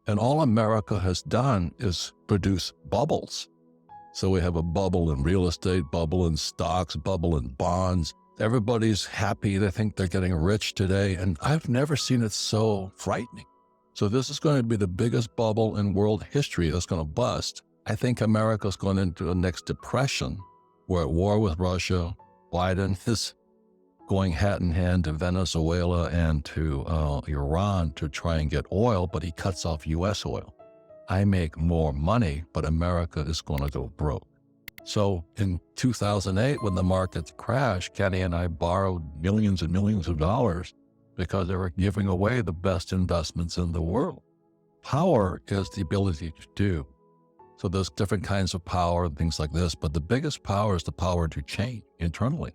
And all America has done is produce bubbles. So we have a bubble in real estate, bubble in stocks, bubble in bonds. Everybody's happy. They think they're getting rich today. And I've never seen it so frightening. So this is going to be the biggest bubble in world history that's going to bust. I think America's going into the next depression. We're at war with Russia. Biden is going hat in hand to Venezuela and to Iran to try and get oil, but he cuts off U.S. oil. I make more money, but America is going to go broke. So in 2008, when the markets crashed, Kenny and I borrowed millions and millions of dollars because they were giving away the best investments in the world. Power is the ability to do. So there's different kinds of power and things like this, but the biggest power is the power to change internally.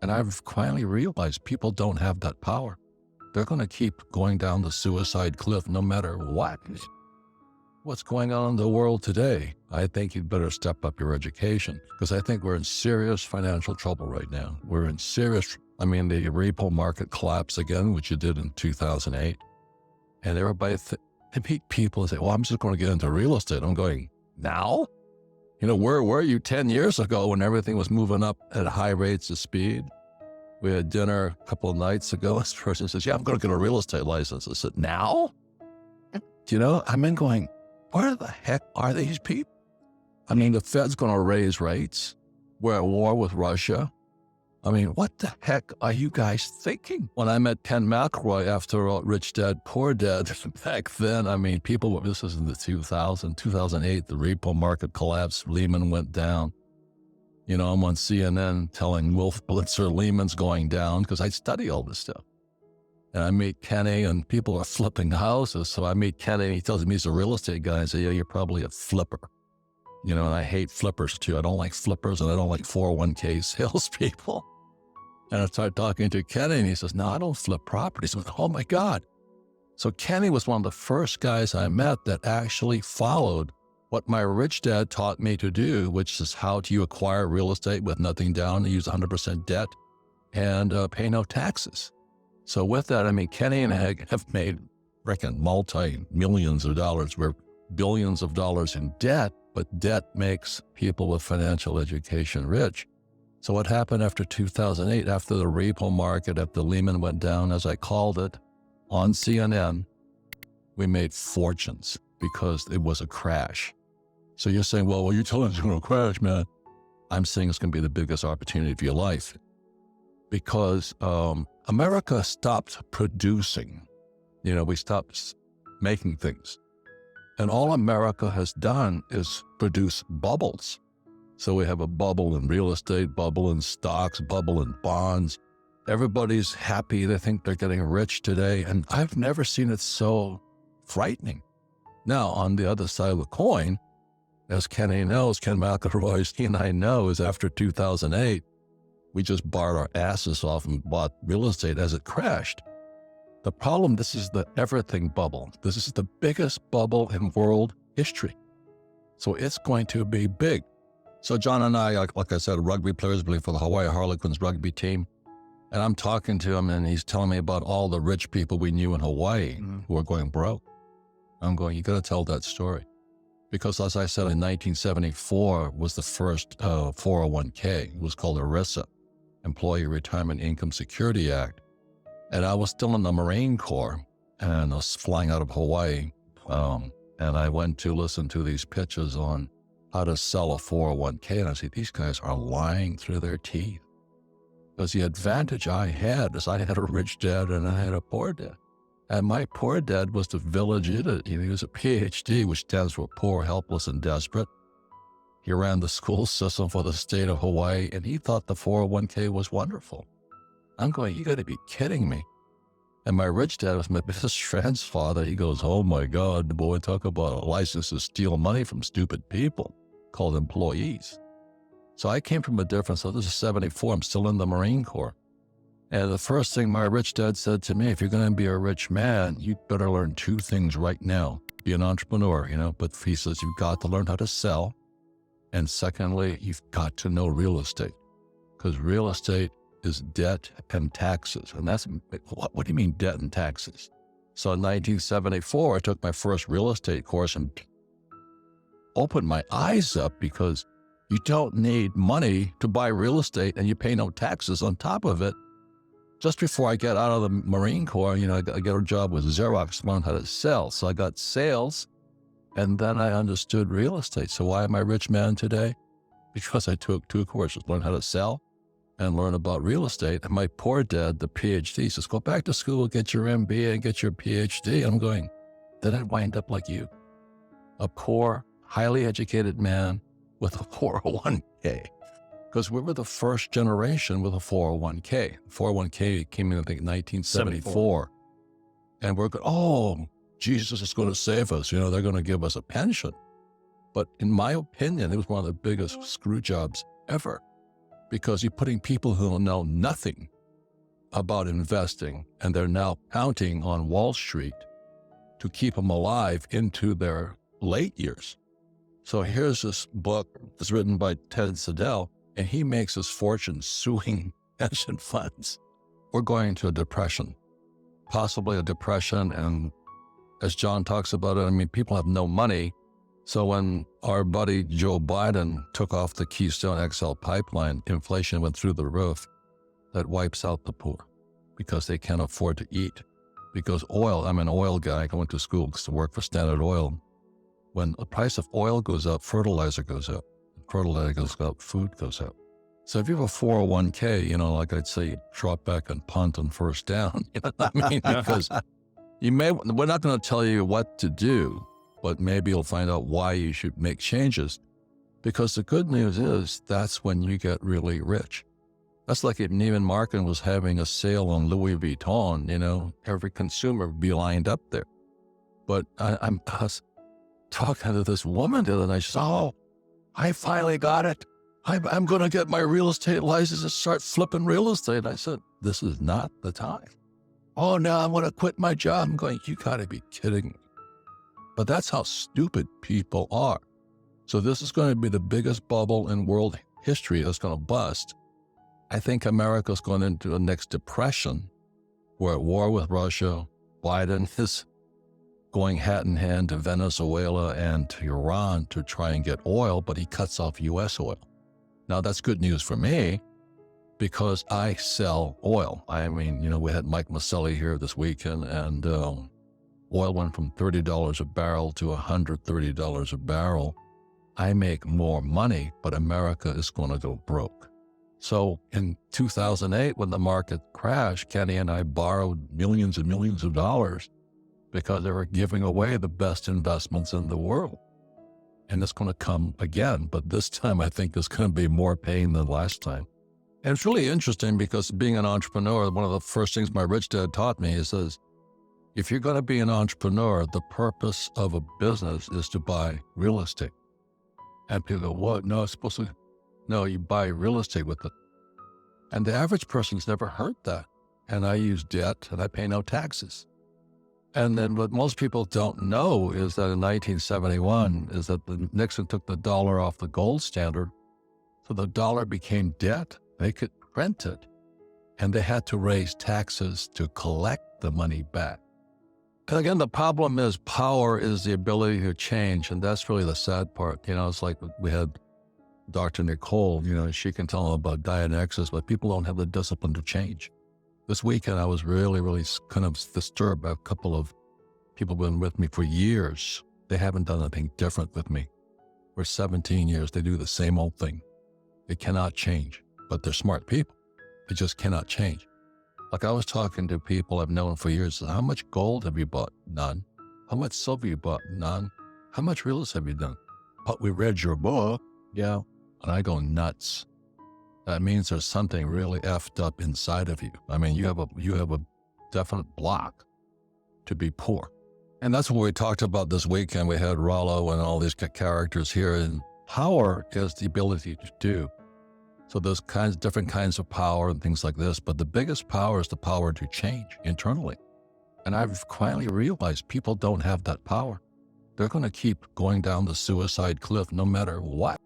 And I've finally realized people don't have that power. They're going to keep going down the suicide cliff no matter what. What's going on in the world today? I think you'd better step up your education because I think we're in serious financial trouble right now. We're in serious, the repo market collapsed again, which it did in 2008. And everybody, I meet people and say, well, I'm just going to get into real estate. I'm going, now? Where were you 10 years ago when everything was moving up at high rates of speed? We had dinner a couple of nights ago. This person says, yeah, I'm going to get a real estate license. I said, now? I'm going, where the heck are these people? The Fed's going to raise rates. We're at war with Russia. What the heck are you guys thinking? When I met Ken McElroy after Rich Dad, Poor Dad, back then, people, this was in the 2008, the repo market collapsed, Lehman went down. I'm on CNN telling Wolf Blitzer Lehman's going down because I study all this stuff. And I meet Kenny and people are flipping houses. So I meet Kenny and he tells me he's a real estate guy. I say, yeah, you're probably a flipper. And I hate flippers too. I don't like flippers and I don't like 401k salespeople. And I started talking to Kenny and he says, no, I don't flip properties. I went, oh my God. So Kenny was one of the first guys I met that actually followed what my rich dad taught me to do, which is how do you acquire real estate with nothing down and use 100% debt and pay no taxes. So with that, Kenny and I have made multi-millions of dollars. We're billions of dollars in debt, but debt makes people with financial education rich. So what happened after 2008, after the repo market, after Lehman went down, as I called it, on CNN, we made fortunes because it was a crash. So you're saying, well, you're telling us it's going to crash, man. I'm saying it's going to be the biggest opportunity of your life because America stopped producing. We stopped making things. And all America has done is produce bubbles. So we have a bubble in real estate, bubble in stocks, bubble in bonds. Everybody's happy. They think they're getting rich today. And I've never seen it so frightening. Now, on the other side of the coin, as Kenny knows, Ken McElroy, he and I know, is after 2008, we just borrowed our asses off and bought real estate as it crashed. The problem, this is the everything bubble. This is the biggest bubble in world history. So it's going to be big. So John and I, like I said, rugby players play for the Hawaii Harlequins rugby team. And I'm talking to him and he's telling me about all the rich people we knew in Hawaii who are going broke. I'm going, you got to tell that story. Because as I said, in 1974 was the first 401k. It was called ERISA, Employee Retirement Income Security Act. And I was still in the Marine Corps and I was flying out of Hawaii. And I went to listen to these pitches on how to sell a 401k. And I said, these guys are lying through their teeth. Because the advantage I had is I had a rich dad and I had a poor dad. And my poor dad was the village idiot. He was a PhD, which stands for poor, helpless, and desperate. He ran the school system for the state of Hawaii, and he thought the 401k was wonderful. I'm going, you got to be kidding me. And my rich dad was my best friend's father. He goes, oh my God, boy, talk about a license to steal money from stupid people called employees. So I came from a different, so this is 74, I'm still in the Marine Corps. And the first thing my rich dad said to me, if you're going to be a rich man, you better learn two things right now. Be an entrepreneur, but he says you've got to learn how to sell. And secondly, you've got to know real estate because real estate is debt and taxes. And that's, what do you mean debt and taxes? So in 1974, I took my first real estate course and opened my eyes up, because you don't need money to buy real estate and you pay no taxes on top of it. Just before I get out of the Marine Corps, I got a job with Xerox, learned how to sell. So I got sales, and then I understood real estate. So why am I a rich man today? Because I took 2 courses, learn how to sell and learn about real estate. And my poor dad, the PhD, says, go back to school, get your MBA and get your PhD. I'm going, did I wind up like you? A poor, highly educated man with a 401k. Because we were the first generation with a 401k. 401k came in, I think, 1974. And we're going, oh, Jesus is going to save us. They're going to give us a pension. But in my opinion, it was one of the biggest screw jobs ever, because you're putting people who know nothing about investing, and they're now counting on Wall Street to keep them alive into their late years. So here's this book that's written by Ted Siddell, and he makes his fortune suing pension funds. We're going to a depression, possibly a depression. And as John talks about it, people have no money. So when our buddy Joe Biden took off the Keystone XL pipeline, inflation went through the roof. That wipes out the poor because they can't afford to eat. Because oil, I'm an oil guy. I went to school to work for Standard Oil. When the price of oil goes up, fertilizer goes up. Fertilizer goes up, food goes up. So if you have a 401k, like I'd say, drop back and punt on first down. Because we're not going to tell you what to do, but maybe you'll find out why you should make changes. Because the good news is that's when you get really rich. That's like if Neiman Marcus was having a sale on Louis Vuitton, every consumer would be lined up there. But I was talking to this woman the other night. She said, oh, I finally got it. I'm going to get my real estate license and start flipping real estate. I said, this is not the time. Oh, no, I'm going to quit my job. I'm going, you got to be kidding me. But that's how stupid people are. So this is going to be the biggest bubble in world history that's going to bust. I think America's going into the next depression. We're at war with Russia. Biden is going hat in hand to Venezuela and to Iran to try and get oil, but he cuts off U.S. oil. Now, that's good news for me because I sell oil. We had Mike Maselli here this weekend, and oil went from $30 a barrel to $130 a barrel. I make more money, but America is going to go broke. So in 2008, when the market crashed, Kenny and I borrowed millions and millions of dollars because they were giving away the best investments in the world. And it's going to come again, but this time I think there's going to be more pain than last time. And it's really interesting because being an entrepreneur, one of the first things my rich dad taught me, he says, if you're going to be an entrepreneur, the purpose of a business is to buy real estate. And people go, what? No, it's supposed to, no, you buy real estate with it. And the average person's never heard that. And I use debt and I pay no taxes. And then what most people don't know is that in 1971 is that Nixon took the dollar off the gold standard. So the dollar became debt. They could print it. And they had to raise taxes to collect the money back. And again, the problem is power is the ability to change. And that's really the sad part. It's like we had Dr. Nicole, she can tell them about Dianexus, but people don't have the discipline to change. This weekend, I was really, really kind of disturbed by a couple of people who've been with me for years. They haven't done anything different with me. For 17 years, they do the same old thing. They cannot change, but they're smart people. They just cannot change. Like I was talking to people I've known for years. How much gold have you bought? None. How much silver you bought? None. How much real estate have you done? But we read your book. Yeah. And I go nuts. That means there's something really effed up inside of you. You have a definite block to be poor. And that's what we talked about this weekend. We had Rollo and all these characters here. And power is the ability to do. So there's different kinds of power and things like this. But the biggest power is the power to change internally. And I've finally realized people don't have that power. They're going to keep going down the suicide cliff no matter what.